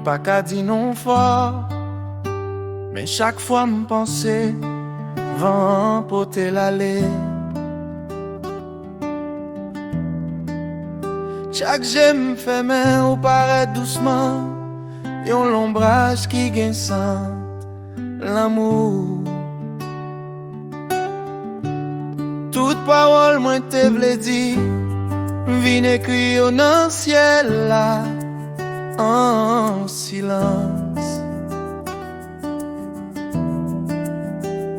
Mwen pa ka di non fort, mais chaque fois m'pense van pote l'ale. Chaque j'aime fait main ou paraît doucement, yon l'ombrage qui gagne sans l'amour. Toute parole moi te vle di, vin écrit au nan ciel là, en silence.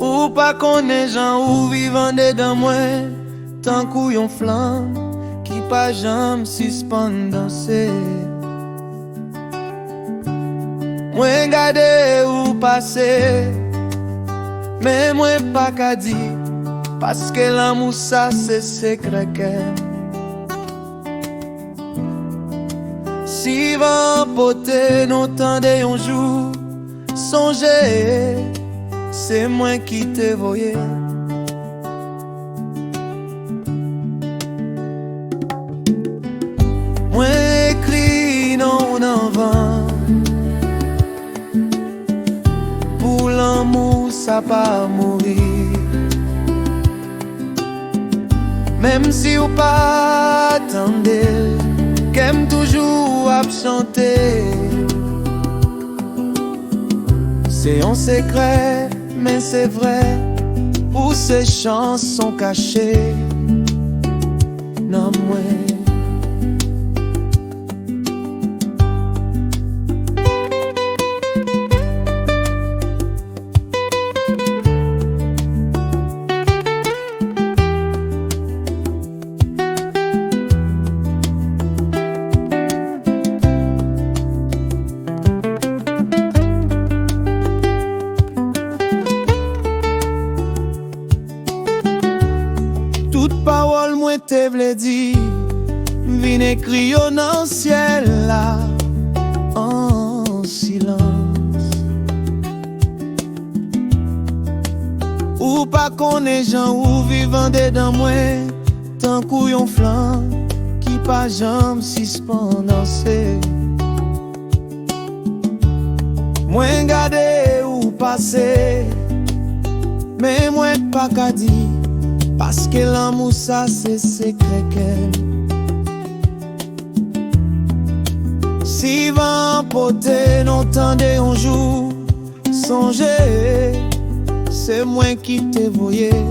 Ou pas connaît gens ou vivant dedans moi, tant kou yon flamme qui pas jamais suspend danser. Moi gade ou passer, mais moi pas ka di, parce que l'amour ça c'est secret que. Si vent pote non tende yon jour, songez, c'est moi qui te voyais. Moi écrit non en vain, pour l'amour ça pas mourir. Même si ou pas attendez, qu'aime toujours à chanter. C'est un secret, mais c'est vrai, où ces chansons cachées. Non, moi. Toute parole moi te vle di, vin écrit yo nan ciel là, en silence. Ou pas connaît gens ou vivant dedans moi, tant kou yon flamme qui pas jamais suspend danser. Moi gade ou passer, mais moi pas ka di, parce que l'amour ça c'est secret qu'elle. Si vent pote non tende un jour, songez, c'est moi qui te voyais.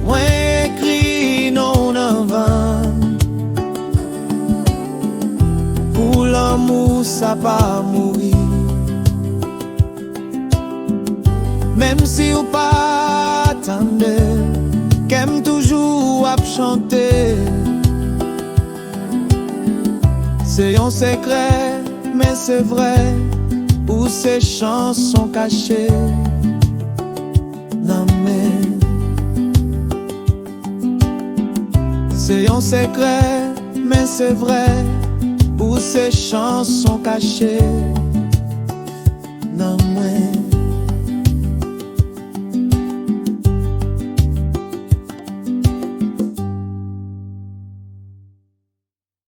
Moi écrit non en vain, pour l'amour ça pas mourir. Même si ou pas attendez, qu'aime toujours à chanter. C'est un secret, mais c'est vrai, où ces chansons cachées. Non mais c'est un secret, mais c'est vrai, où ces chansons cachées. Non mais